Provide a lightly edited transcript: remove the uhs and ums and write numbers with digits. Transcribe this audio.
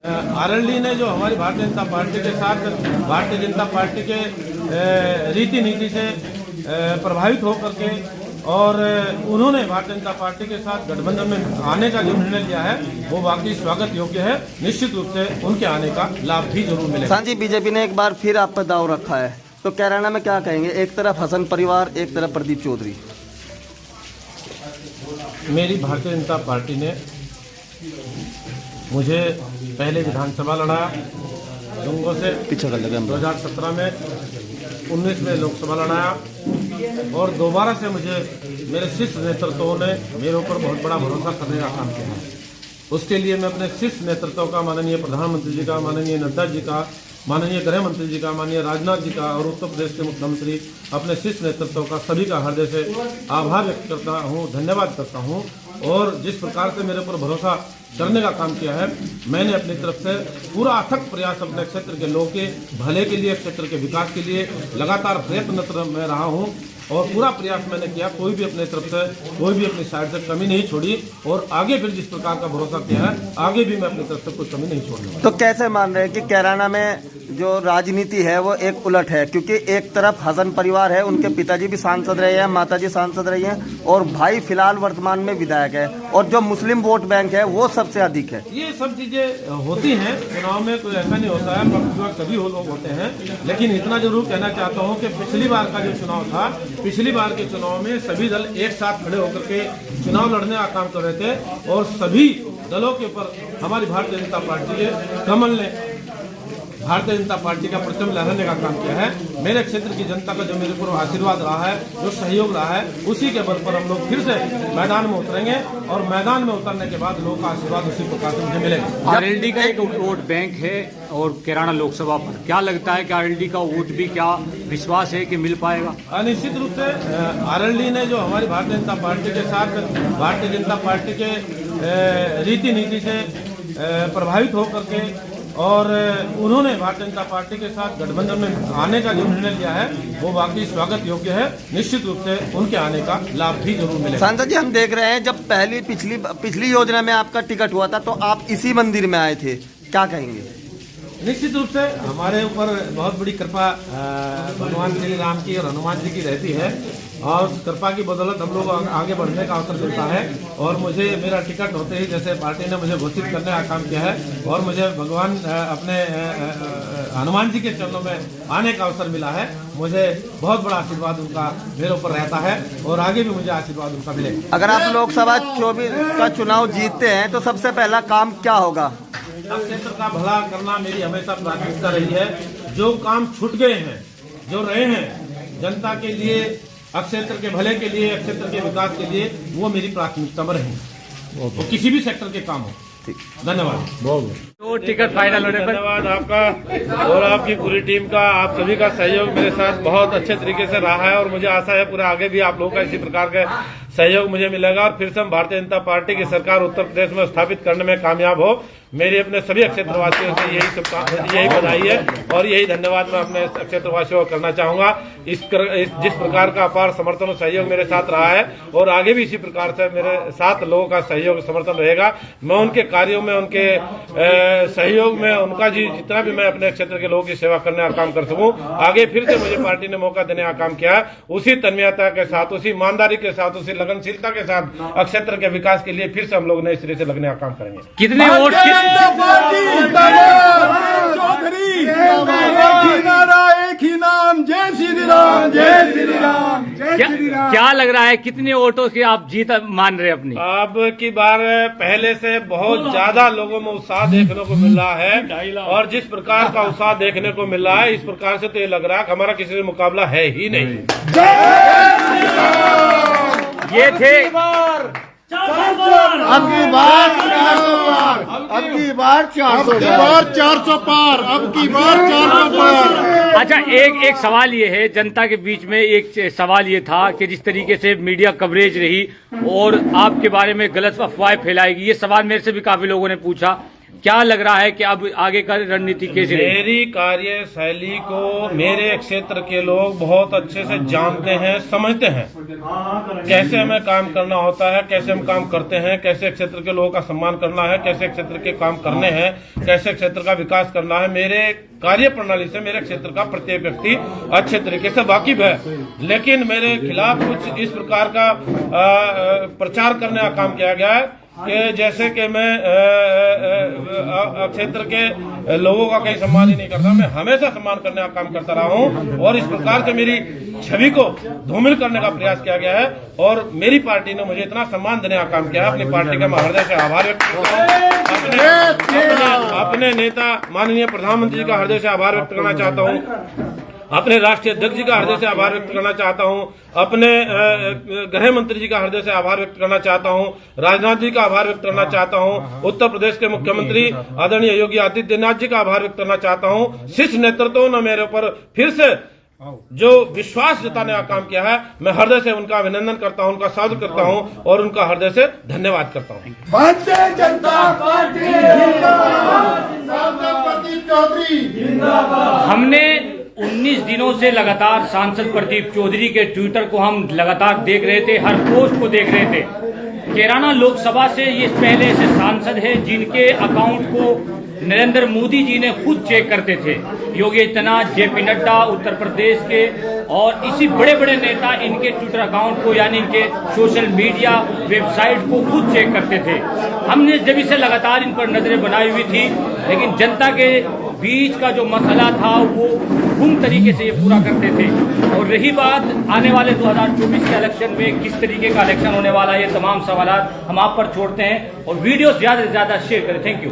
RLD ने जो हमारी भारतीय जनता पार्टी के साथ भारतीय जनता पार्टी के रीति नीति से प्रभावित होकर के और उन्होंने भारतीय जनता पार्टी के साथ गठबंधन में आने का जो निर्णय लिया है वो वाकई स्वागत योग्य है। निश्चित रूप से उनके आने का लाभ भी जरूर मिलेगा। सांची बीजेपी ने एक बार फिर आप पर दाव रखा है, तो कैराना में क्या कहेंगे? एक तरफ हसन परिवार, एक तरफ प्रदीप चौधरी। मेरी भारतीय जनता पार्टी ने मुझे पहले विधानसभा लड़ाया डूंगों से, 2017 में, 19 में लोकसभा लड़ाया और दोबारा से मुझे मेरे शीर्ष नेतृत्वों ने मेरे ऊपर बहुत बड़ा भरोसा करने का काम किया है। उसके लिए मैं अपने शीर्ष नेतृत्व का, माननीय प्रधानमंत्री जी का, माननीय नड्डा जी का, माननीय गृह मंत्री जी का, माननीय राजनाथ जी का और उत्तर प्रदेश के मुख्यमंत्री अपने शीर्ष नेतृत्व का सभी का हृदय से आभार व्यक्त करता हूँ, धन्यवाद करता हूँ। और जिस प्रकार से मेरे ऊपर भरोसा करने का काम किया है, मैंने अपनी तरफ से पूरा अथक प्रयास अपने क्षेत्र के लोगों के भले के लिए, क्षेत्र के विकास के लिए लगातार प्रयत्नरत में रहा हूँ और पूरा प्रयास मैंने किया। कोई भी अपने तरफ से, कोई भी अपनी साइड से कमी नहीं छोड़ी और आगे फिर जिस प्रकार का भरोसा किया है आगे भी मैं अपनी तरफ से कोई कमी नहीं छोड़ूंगा। तो कैसे मान रहे हैं कि कैराना में जो राजनीति है वो एक उलट है, क्योंकि एक तरफ हसन परिवार है, उनके पिताजी भी सांसद रहे हैं, माताजी सांसद रही हैं और भाई फिलहाल वर्तमान में विधायक है, और जो मुस्लिम वोट बैंक है वो सबसे अधिक है। ये सब चीजें होती हैं चुनाव में, कोई ऐसा नहीं होता है, पक्षपात सभी लोग होते हैं। लेकिन इतना जरूर कहना चाहता हूँ कि पिछली बार का जो चुनाव था, पिछली बार के चुनाव में सभी दल एक साथ खड़े होकर के चुनाव लड़ने का काम कर रहे थे और सभी दलों के ऊपर हमारी भारतीय जनता पार्टी के कमल ने भारतीय जनता पार्टी का परचम लहराने का काम किया है। मेरे क्षेत्र की जनता का जो मेरे ऊपर आशीर्वाद रहा है, जो सहयोग रहा है, उसी के बल पर हम लोग फिर से मैदान में उतरेंगे और मैदान में उतरने के बाद लोगों का आशीर्वाद उसी प्रकार से मुझे मिलेगा। आरएलडी का एक वोट बैंक है और कैराना लोकसभा पर क्या लगता है कि आरएलडी का वोट भी, क्या विश्वास है कि मिल पाएगा? निश्चित रूप से आरएलडी ने जो हमारी भारतीय जनता पार्टी के साथ भारतीय जनता पार्टी के रीति नीति से प्रभावित होकर के और उन्होंने भारतीय जनता पार्टी के साथ गठबंधन में आने का जो निर्णय लिया है वो वाकई स्वागत योग्य है। निश्चित रूप से उनके आने का लाभ भी जरूर मिलेगा। सांसद जी, हम देख रहे हैं जब पिछली योजना में आपका टिकट हुआ था तो आप इसी मंदिर में आए थे, क्या कहेंगे? निश्चित रूप से हमारे ऊपर बहुत बड़ी कृपा भगवान श्री राम की और हनुमान जी की रहती है और कृपा की बदौलत हम लोग आगे बढ़ने का अवसर मिलता है। और मुझे मेरा टिकट होते ही जैसे पार्टी ने मुझे घोषित करने का काम किया है और मुझे भगवान अपने हनुमान जी के चरणों में आने का अवसर मिला है। मुझे बहुत बड़ा आशीर्वाद उनका मेरे ऊपर रहता है और आगे भी मुझे आशीर्वाद उनका मिलेगा। अगर आप लोकसभा 24 का चुनाव जीतते हैं तो सबसे पहला काम क्या होगा? क्षेत्र का भला करना मेरी हमेशा प्राथमिकता रही है। जो काम छूट गए हैं, जो रहे हैं जनता के लिए, क्षेत्र के भले के लिए, क्षेत्र के विकास के लिए, वो मेरी प्राथमिकता में रहेंगे। तो किसी भी सेक्टर के काम हो। धन्यवाद। बहुत तो टिकट फाइनल होने पर धन्यवाद आपका और आपकी पूरी टीम का। आप सभी का सहयोग मेरे साथ बहुत अच्छे तरीके से रहा है और मुझे आशा है पूरा आगे भी आप लोगों का इसी प्रकार का सहयोग मुझे मिलेगा और फिर से हम भारतीय जनता पार्टी की सरकार उत्तर प्रदेश में स्थापित करने में कामयाब हो। मेरी अपने सभी क्षेत्रवासियों से यही बधाई है और यही धन्यवाद मैं अपने क्षेत्रवासियों को करना चाहूंगा। जिस प्रकार का अपार समर्थन और सहयोग मेरे साथ रहा है और आगे भी इसी प्रकार से मेरे साथ लोगों का सहयोग समर्थन रहेगा। मैं उनके कार्यों में, उनके सहयोग में, उनका जितना भी मैं अपने क्षेत्र के लोगों की सेवा करने का काम कर सकूं, आगे फिर से मुझे पार्टी ने मौका देने का काम किया है। उसी तन्मयता के साथ, उसी ईमानदारी के साथ, उसी लगनशीलता के साथ क्षेत्र के विकास के लिए फिर से हम लोग नए सिरे से लगने का काम करेंगे। कितने वोट चौधरी एक ही नाम, जय श्री राम, जय श्री राम, जय श्री राम। क्या लग रहा है कितने वोटों की आप जीत मान रहे अपनी? अब की बार पहले से बहुत ज्यादा लोगों में उत्साह देखने को मिल रहा है और जिस प्रकार का उत्साह देखने को मिल रहा है इस प्रकार से तो ये लग रहा है कि हमारा किसी से मुकाबला है ही नहीं। ये थे अब की बार 400 पार, अब की बार 400 पार, अब की बार 400 पार। अच्छा, एक सवाल ये है, जनता के बीच में एक सवाल ये था कि जिस तरीके से मीडिया कवरेज रही और आपके बारे में गलत अफवाहें फैलाएगी, ये सवाल मेरे से भी काफी लोगों ने पूछा। क्या लग रहा है कि अब आगे का रणनीति कैसे रहेगी? मेरी कार्यशैली को मेरे क्षेत्र के लोग बहुत अच्छे से जानते हैं, समझते हैं, कैसे हमें काम करना होता है, कैसे हम काम करते हैं, कैसे क्षेत्र के लोगों का सम्मान करना है, कैसे क्षेत्र के काम करने हैं, कैसे क्षेत्र का विकास करना है। मेरे कार्य प्रणाली से मेरे क्षेत्र का प्रत्येक व्यक्ति अच्छे तरीके से वाकिफ है। लेकिन मेरे खिलाफ कुछ इस प्रकार का प्रचार करने का काम किया गया है कि जैसे कि मैं क्षेत्र के लोगों का कहीं सम्मान ही नहीं करता। मैं हमेशा सम्मान करने का काम करता रहा हूं और इस प्रकार से मेरी छवि को धूमिल करने का प्रयास किया गया है और मेरी पार्टी ने मुझे इतना सम्मान देने का काम किया है। अपनी पार्टी का मैं हृदय से आभार व्यक्त करता हूं। अपने नेता माननीय प्रधानमंत्री का हृदय से आभार व्यक्त करना चाहता हूं। अपने राष्ट्रीय अध्यक्ष जी का हृदय से आभार व्यक्त करना चाहता हूं। अपने गृह मंत्री जी का हृदय से आभार व्यक्त करना चाहता हूं। राजनाथ जी का आभार व्यक्त करना चाहता हूं। उत्तर प्रदेश के मुख्यमंत्री आदरणीय योगी आदित्यनाथ जी का आभार व्यक्त करना चाहता हूं। शीर्ष नेतृत्व ने मेरे ऊपर फिर से जो विश्वास जताने का काम किया है, मैं हृदय से उनका अभिनंदन करता हूं, उनका स्वागत करता हूं और उनका हृदय से धन्यवाद करता हूं। भारतीय जनता पार्टी प्रदीप चौधरी। हमने 19 दिनों से लगातार सांसद प्रदीप चौधरी के ट्विटर को हम लगातार देख रहे थे, हर पोस्ट को देख रहे थे। कैराना लोकसभा से ये पहले से सांसद है जिनके अकाउंट को नरेंद्र मोदी जी ने खुद चेक करते थे। योगी आदित्यनाथ, जेपी नड्डा उत्तर प्रदेश के और इसी बड़े बड़े नेता इनके ट्विटर अकाउंट को यानी इनके सोशल मीडिया वेबसाइट को खुद चेक करते थे। हमने जब से लगातार इन पर नजरें बनाई हुई थी, लेकिन जनता के बीच का जो मसला था वो गुम तरीके से ये पूरा करते थे। और रही बात आने वाले 2024 के इलेक्शन में किस तरीके का इलेक्शन होने वाला है, ये तमाम सवाल हम आप पर छोड़ते हैं और वीडियो ज्यादा से ज्यादा शेयर करें। Thank you.